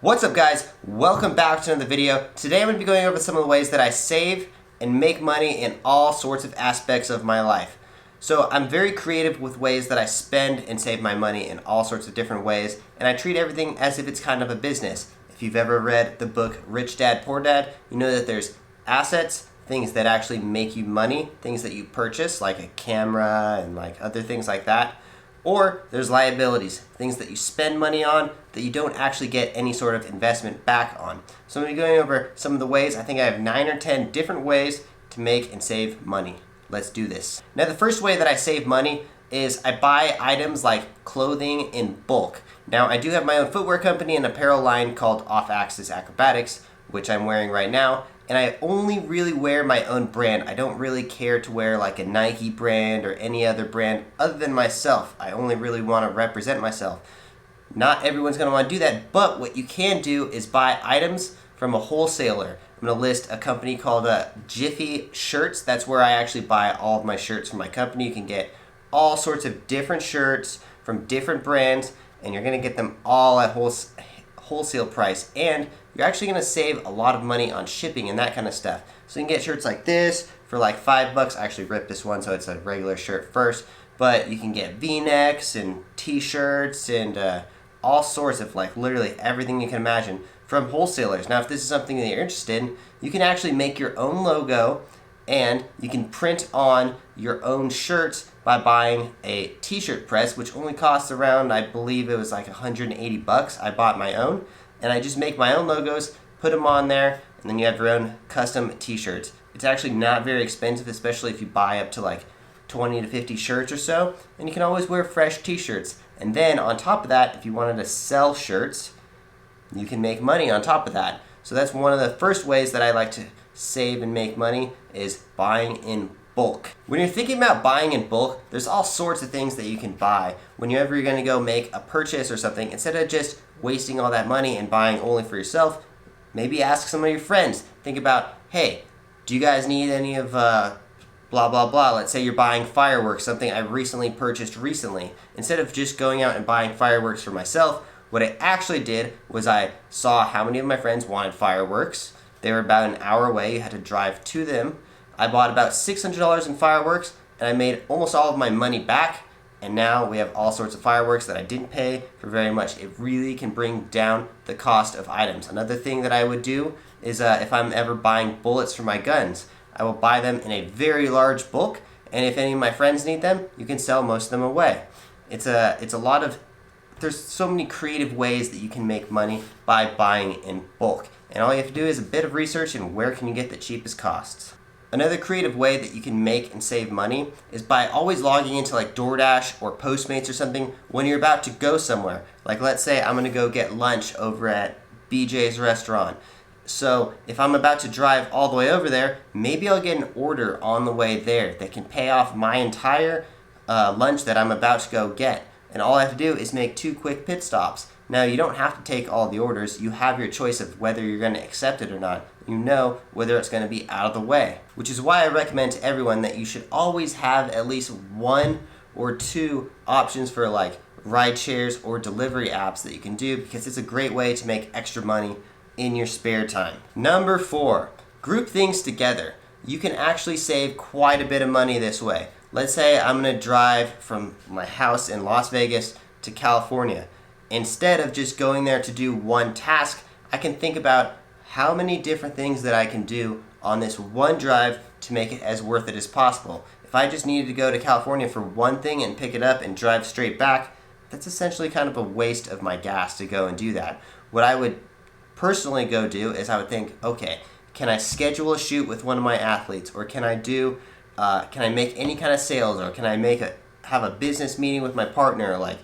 What's up guys, welcome back to another video. Today I'm going to be going over some of the ways that I save and make money in all sorts of aspects of my life. So I'm very creative with ways that I spend and save my money in all sorts of different ways, and I treat everything as if it's kind of a business. If you've ever read the book Rich Dad Poor Dad, you know that there's assets, things that actually make you money, things that you purchase like a camera and like other things like that. Or there's liabilities, things that you spend money on that you don't actually get any sort of investment back on. So I'm going to be going over some of the ways. I think I have 9 or 10 different ways to make and save money. Let's do this. Now the first way that I save money is I buy items like clothing in bulk. Now I do have my own footwear company and apparel line called Off Axis Acrobatics, which I'm wearing right now. And I only really wear my own brand. I don't really care to wear like a Nike brand or any other brand other than myself. I only really want to represent myself. Not everyone's going to want to do that, but what you can do is buy items from a wholesaler. I'm going to list a company called Jiffy Shirts. That's where I actually buy all of my shirts from my company. You can get all sorts of different shirts from different brands, and you're going to get them all at wholesale price, and you're actually going to save a lot of money on shipping and that kind of stuff. So you can get shirts like this for like $5. I actually ripped this one so it's a regular shirt first, but you can get V-necks and t-shirts and all sorts of like literally everything you can imagine from wholesalers. Now if this is something that you're interested in, you can actually make your own logo and you can print on your own shirts by buying a t-shirt press, which only costs around, I believe it was like $180. I bought my own, and I just make my own logos, put them on there, and then you have your own custom t-shirts. It's actually not very expensive, especially if you buy up to like 20 to 50 shirts or so, and you can always wear fresh t-shirts. And then on top of that, if you wanted to sell shirts, you can make money on top of that. So that's one of the first ways that I like to save and make money, is buying in bulk. When you're thinking about buying in bulk, there's all sorts of things that you can buy. Whenever you're going to go make a purchase or something, instead of just wasting all that money and buying only for yourself, maybe ask some of your friends. Think about, hey, do you guys need any of blah blah blah? Let's say you're buying fireworks, something I recently purchased recently. Instead of just going out and buying fireworks for myself, what I actually did was I saw how many of my friends wanted fireworks. They were about an hour away. You had to drive to them. I bought about $600 in fireworks, and I made almost all of my money back, and now we have all sorts of fireworks that I didn't pay for very much. It really can bring down the cost of items. Another thing that I would do is if I'm ever buying bullets for my guns, I will buy them in a very large bulk, and if any of my friends need them, you can sell most of them away. It's a lot of, there's so many creative ways that you can make money by buying in bulk. And all you have to do is a bit of research and where can you get the cheapest costs. Another creative way that you can make and save money is by always logging into like Doordash or Postmates or something when you're about to go somewhere. Like let's say I'm going to go get lunch over at BJ's restaurant. So if I'm about to drive all the way over there, maybe I'll get an order on the way there that can pay off my entire lunch that I'm about to go get. And all I have to do is make 2 quick pit stops. Now, you don't have to take all the orders. You have your choice of whether you're going to accept it or not. You know whether it's going to be out of the way. Which is why I recommend to everyone that you should always have at least 1 or 2 options for like ride shares or delivery apps that you can do, because it's a great way to make extra money in your spare time. Number 4, group things together. You can actually save quite a bit of money this way. Let's say I'm going to drive from my house in Las Vegas to California. Instead of just going there to do one task, I can think about how many different things that I can do on this one drive to make it as worth it as possible. If I just needed to go to California for one thing and pick it up and drive straight back, that's essentially kind of a waste of my gas to go and do that. What I would personally go do is I would think, okay, can I schedule a shoot with one of my athletes, or can I make any kind of sales, or can I have a business meeting with my partner? Like,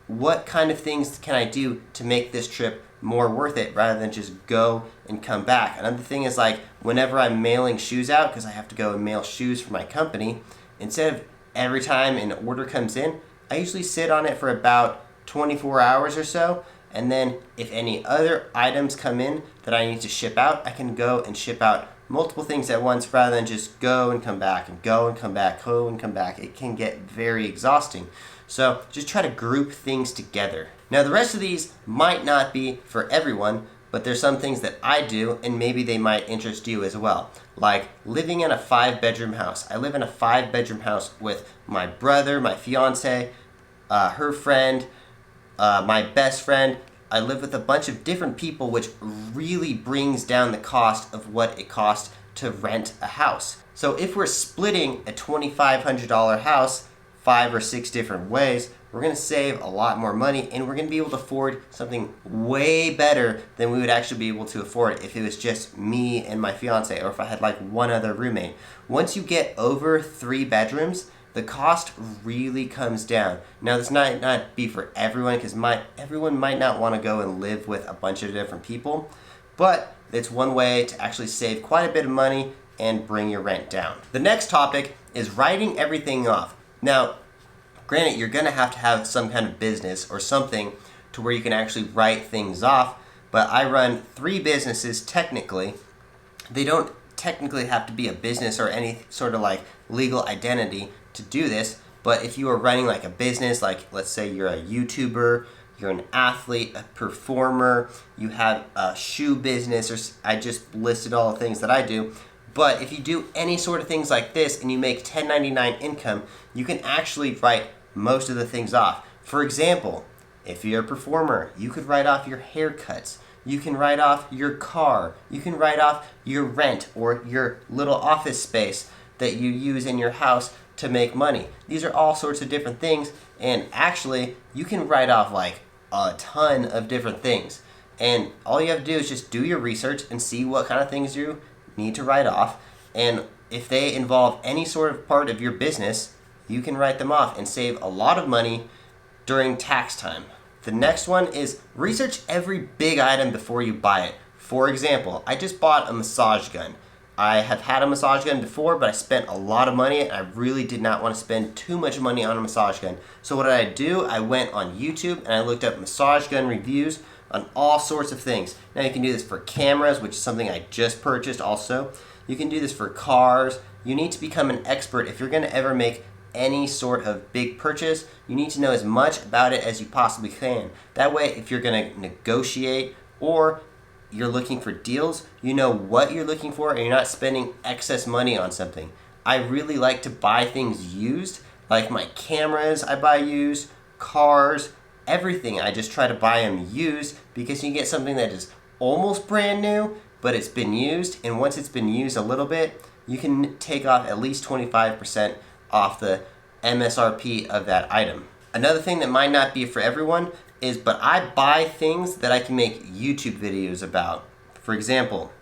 what kind of things can I do to make this trip more worth it rather than just go and come back? Another thing is like whenever I'm mailing shoes out, because I have to go and mail shoes for my company, instead of every time an order comes in, I usually sit on it for about 24 hours or so, and then if any other items come in that I need to ship out, I can go and ship out multiple things at once rather than just go and come back and go and come back, go and come back. It can get very exhausting. So just try to group things together. Now the rest of these might not be for everyone, but there's some things that I do and maybe they might interest you as well. Like living in a 5-bedroom house. I live in a 5-bedroom house with my brother, my fiance, her friend, my best friend. I live with a bunch of different people, which really brings down the cost of what it costs to rent a house. So if we're splitting a $2,500 house 5 or 6 different ways, we're going to save a lot more money, and we're going to be able to afford something way better than we would actually be able to afford if it was just me and my fiance, or if I had like one other roommate. Once you get over 3 bedrooms, the cost really comes down. Now this might not be for everyone, because everyone might not want to go and live with a bunch of different people, but it's one way to actually save quite a bit of money and bring your rent down. The next topic is writing everything off. Now, granted, you're going to have some kind of business or something to where you can actually write things off, but I run 3 businesses technically. They don't technically have to be a business or any sort of like legal identity to do this, but if you are running like a business, like let's say you're a YouTuber, you're an athlete, a performer, you have a shoe business, or I just listed all the things that I do. But if you do any sort of things like this and you make 1099 income, you can actually write most of the things off. For example, if you're a performer, you could write off your haircuts. You can write off your car. You can write off your rent or your little office space that you use in your house to make money. These are all sorts of different things, and actually you can write off like a ton of different things. And all you have to do is just do your research and see what kind of things you need to write off, and if they involve any sort of part of your business, you can write them off and save a lot of money during tax time. The next one is research every big item before you buy it. For example, I just bought a massage gun. I have had a massage gun before, but I spent a lot of money and I really did not want to spend too much money on a massage gun. So what did I do? I went on YouTube and I looked up massage gun reviews on all sorts of things. Now you can do this for cameras, which is something I just purchased also. You can do this for cars. You need to become an expert. If you're going to ever make any sort of big purchase, you need to know as much about it as you possibly can. That way, if you're going to negotiate or you're looking for deals, you know what you're looking for and you're not spending excess money on something. I really like to buy things used, like my cameras I buy used, cars, everything. I just try to buy them used because you get something that is almost brand new, but it's been used, and once it's been used a little bit, you can take off at least 25% off the MSRP of that item. Another thing that might not be for everyone is, but I buy things that I can make YouTube videos about. For example,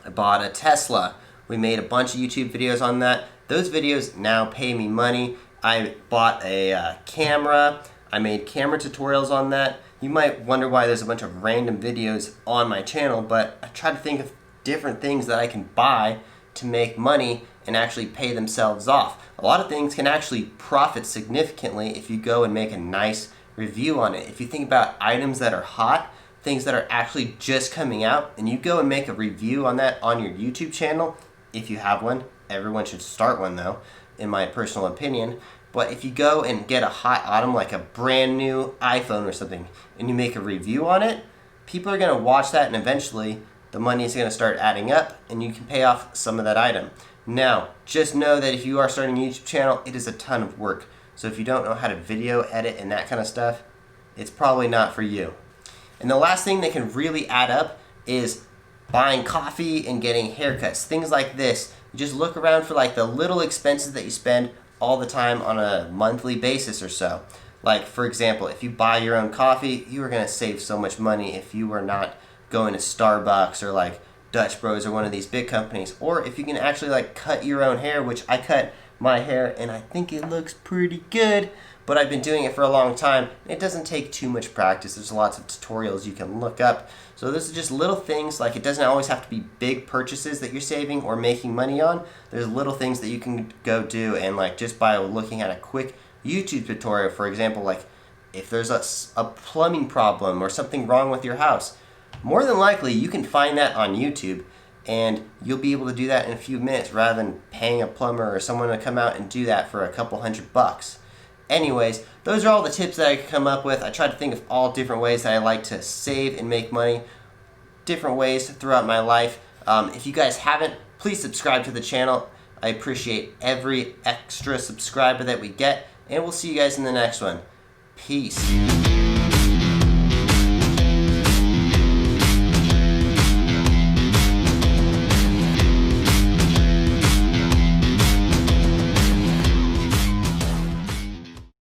I bought a Tesla. We made a bunch of YouTube videos on that. Those videos now pay me money. I bought a camera. I made camera tutorials on that. You might wonder why there's a bunch of random videos on my channel, but I try to think of different things that I can buy to make money and actually pay themselves off. A lot of things can actually profit significantly if you go and make a nice review on it. If you think about items that are hot, things that are actually just coming out, and you go and make a review on that on your YouTube channel, if you have one. Everyone should start one though, in my personal opinion. But if you go and get a hot item like a brand new iPhone or something and you make a review on it, people are going to watch that and eventually the money is going to start adding up and you can pay off some of that item. Now, just know that if you are starting a YouTube channel, it is a ton of work. So if you don't know how to video edit and that kind of stuff, it's probably not for you. And the last thing that can really add up is buying coffee and getting haircuts. Things like this. You just look around for like the little expenses that you spend all the time on a monthly basis or so. Like, for example, if you buy your own coffee, you are going to save so much money if you are not going to Starbucks or like Dutch Bros or one of these big companies. Or if you can actually like cut your own hair, which I cut my hair and I think it looks pretty good, but I've been doing it for a long time. It doesn't take too much practice. There's lots of tutorials you can look up. So this is just little things, like it doesn't always have to be big purchases that you're saving or making money on. There's little things that you can go do, and like just by looking at a quick YouTube tutorial, for example, like if there's a plumbing problem or something wrong with your house, more than likely you can find that on YouTube and you'll be able to do that in a few minutes rather than paying a plumber or someone to come out and do that for a couple $100. Anyways, those are all the tips that I could come up with. I tried to think of all different ways that I like to save and make money, different ways throughout my life. If you guys haven't, please subscribe to the channel. I appreciate every extra subscriber that we get, and we'll see you guys in the next one. Peace.